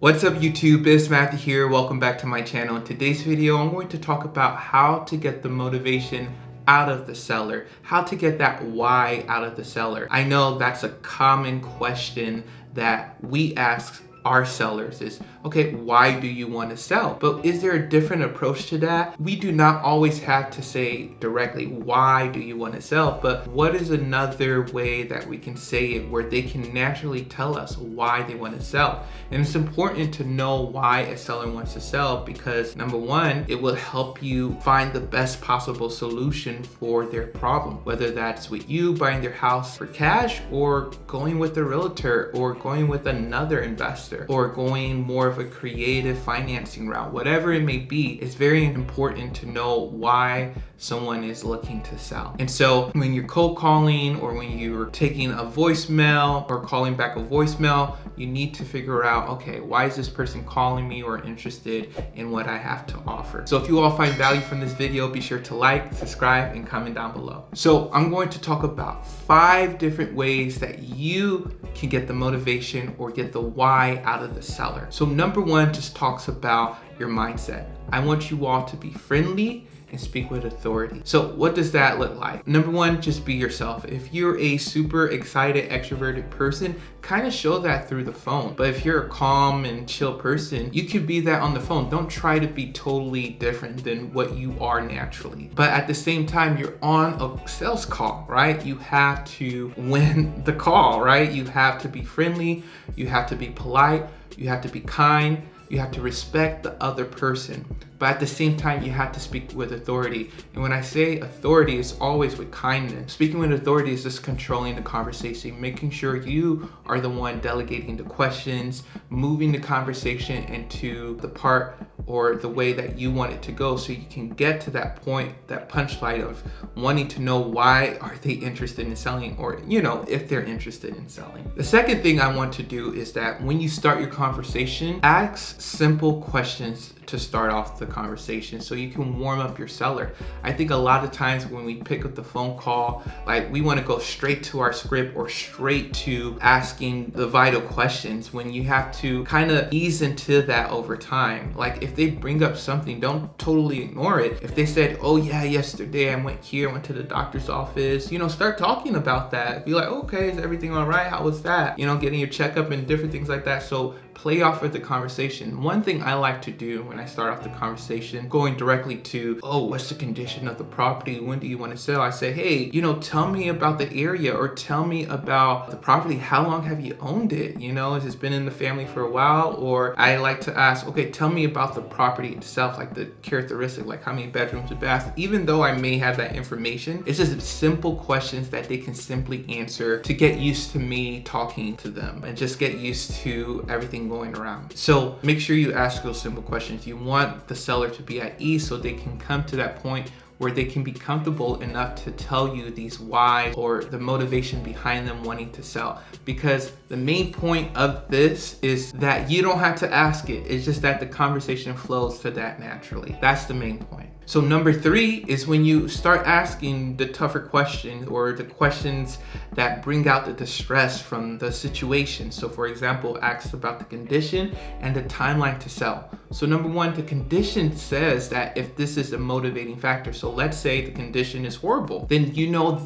What's up YouTube, it's Matthew here. Welcome back to my channel. In today's video, I'm going to talk about how to get the motivation out of the seller, how to get that why out of the seller. I know that's a common question that we ask our sellers is, okay, why do you want to sell? But is there a different approach to that? We do not always have to say directly, why do you want to sell? But what is another way that we can say it where they can naturally tell us why they want to sell? And it's important to know why a seller wants to sell because number one, it will help you find the best possible solution for their problem, whether that's with you buying their house for cash or going with a realtor or going with another investor or going more of a creative financing route. Whatever it may be, it's very important to know why someone is looking to sell. And so when you're cold calling or when you're taking a voicemail or calling back a voicemail, you need to figure out, okay, why is this person calling me or interested in what I have to offer? So if you all find value from this video, be sure to like, subscribe, and comment down below. So I'm going to talk about 5 different ways that you can get the motivation or get the why out of the seller. So number 1 just talks about your mindset. I want you all to be friendly and speak with authority. So what does that look like? Number 1, just be yourself. If you're a super excited, extroverted person, kind of show that through the phone. But if you're a calm and chill person, you can be that on the phone. Don't try to be totally different than what you are naturally. But at the same time, you're on a sales call, right? You have to win the call, right? You have to be friendly, you have to be polite, you have to be kind, you have to respect the other person. But at the same time, you have to speak with authority. And when I say authority, it's always with kindness. Speaking with authority is just controlling the conversation, making sure you are the one delegating the questions, moving the conversation into the part or the way that you want it to go so you can get to that point, that punchline of wanting to know why are they interested in selling or, if they're interested in selling. The second thing I want to do is that when you start your conversation, ask simple questions to start off the conversation so you can warm up your seller. I think a lot of times when we pick up the phone call, like we want to go straight to our script or straight to asking the vital questions when you have to kind of ease into that over time. Like if they bring up something, don't totally ignore it. If they said, oh yeah, yesterday I went to the doctor's office, start talking about that. Be like, okay, is everything all right? How was that? Getting your checkup and different things like that. So play off with the conversation. One thing I like to do when I start off the conversation, going directly to, oh, what's the condition of the property? When do you want to sell? I say, hey, tell me about the area or tell me about the property. How long have you owned it? Has it been in the family for a while? Or I like to ask, okay, tell me about the property itself, like the characteristic, like how many bedrooms and baths. Even though I may have that information, it's just simple questions that they can simply answer to get used to me talking to them and just get used to everything going around. So make sure you ask those simple questions. You want the seller to be at ease so they can come to that point where they can be comfortable enough to tell you these why or the motivation behind them wanting to sell. Because the main point of this is that you don't have to ask it. It's just that the conversation flows to that naturally. That's the main point. So number 3 is when you start asking the tougher questions or the questions that bring out the distress from the situation. So for example, ask about the condition and the timeline to sell. So number 1, the condition says that if this is a motivating factor, so let's say the condition is horrible, then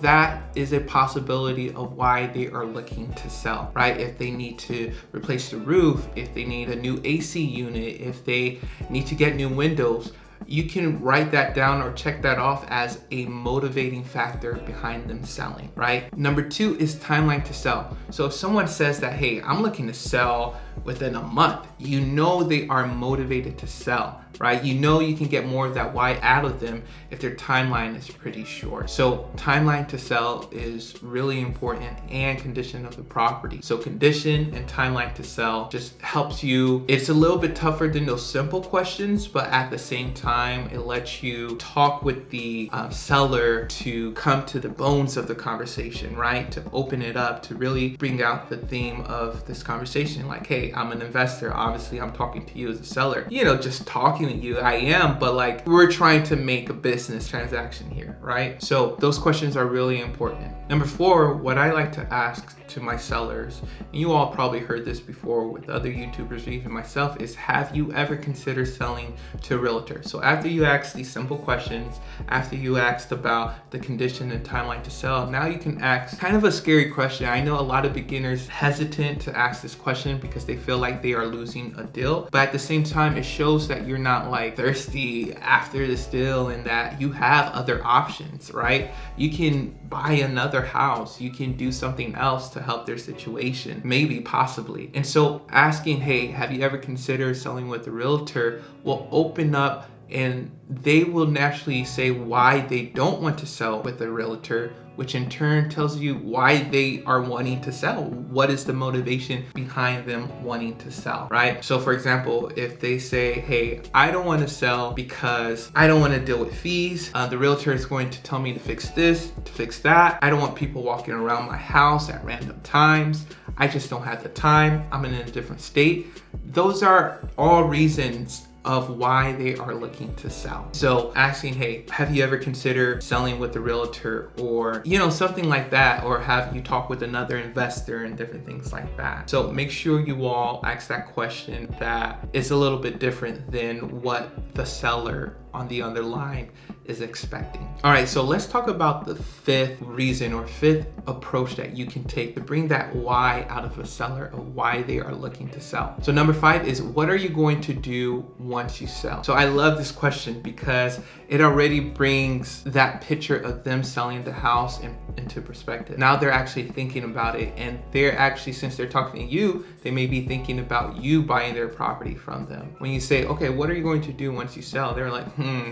that is a possibility of why they are looking to sell, right? If they need to replace the roof, if they need a new AC unit, if they need to get new windows, you can write that down or check that off as a motivating factor behind them selling, right? Number 2 is timeline to sell. So if someone says that, hey, I'm looking to sell within a month, they are motivated to sell, right? You can get more of that why out of them if their timeline is pretty short. So timeline to sell is really important and condition of the property. So condition and timeline to sell just helps you. It's a little bit tougher than those simple questions, but at the same time, it lets you talk with the seller to come to the bones of the conversation, right? To open it up, to really bring out the theme of this conversation. Like, hey, hey, I'm an investor. Obviously, I'm talking to you as a seller. You know, just talking to you, I am, but like we're trying to make a business transaction here, right? So those questions are really important. Number 4, what I like to ask to my sellers, and you all probably heard this before with other YouTubers or even myself, is have you ever considered selling to a realtor? So after you ask these simple questions, after you asked about the condition and timeline to sell, now you can ask kind of a scary question. I know a lot of beginners hesitant to ask this question because they feel like they are losing a deal, but at the same time, it shows that you're not like thirsty after this deal and that you have other options, right? You can buy another house, you can do something else to help their situation, maybe, possibly. And so asking, hey, have you ever considered selling with a realtor, will open up, and they will naturally say why they don't want to sell with a realtor, which in turn tells you why they are wanting to sell. What is the motivation behind them wanting to sell, right? So for example, if they say, hey, I don't want to sell because I don't want to deal with fees. The realtor is going to tell me to fix this, to fix that. I don't want people walking around my house at random times. I just don't have the time. I'm in a different state. Those are all reasons of why they are looking to sell. So asking, hey, have you ever considered selling with a realtor, or you know, something like that, or have you talked with another investor and different things like that. So make sure you all ask that question that is a little bit different than what the seller on the other line is expecting. All right, so let's talk about the 5th reason or 5th approach that you can take to bring that why out of a seller, of why they are looking to sell. So number 5 is, what are you going to do once you sell? So I love this question because it already brings that picture of them selling the house into perspective. Now they're actually thinking about it, and they're actually, since they're talking to you, they may be thinking about you buying their property from them. When you say, okay, what are you going to do once you sell? They're like,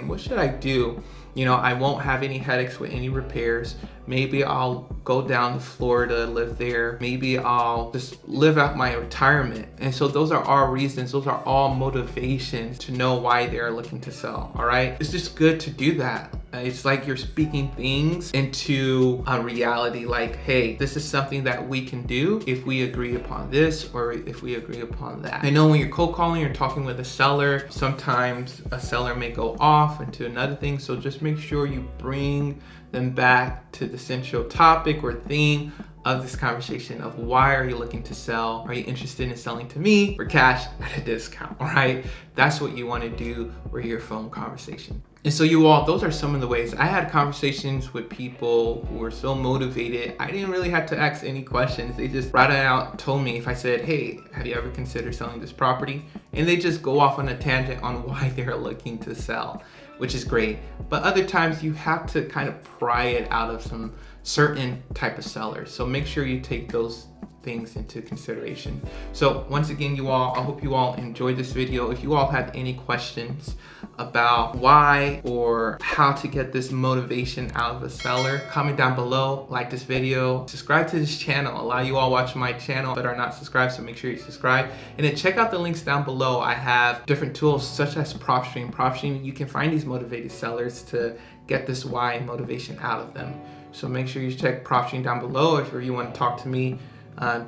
what should I do? You know, I won't have any headaches with any repairs. Maybe I'll go down to Florida, live there. Maybe I'll just live out my retirement. And so those are all reasons, those are all motivations to know why they're looking to sell, all right? It's just good to do that. It's like you're speaking things into a reality, like, hey, this is something that we can do if we agree upon this, or if we agree upon that. I know when you're cold calling, you're talking with a seller, sometimes a seller may go off into another thing. So just make sure you bring them back to the central topic or theme of this conversation of why are you looking to sell? Are you interested in selling to me for cash at a discount? All right, that's what you want to do with your phone conversation. And so you all, those are some of the ways. I had conversations with people who were so motivated, I didn't really have to ask any questions. They just right out told me, if I said, hey, have you ever considered selling this property? And they just go off on a tangent on why they're looking to sell, which is great. But other times you have to kind of pry it out of some certain type of sellers. So make sure you take those things into consideration. So once again, you all, I hope you all enjoyed this video. If you all have any questions about why or how to get this motivation out of a seller, comment down below, like this video, subscribe to this channel. A lot of you all watch my channel but are not subscribed, so make sure you subscribe. And then check out the links down below. I have different tools such as PropStream. PropStream, you can find these motivated sellers to get this why motivation out of them. So make sure you check PropStream down below. If you want to talk to me,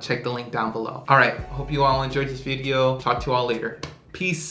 check the link down below. All right, hope you all enjoyed this video. Talk to you all later. Peace.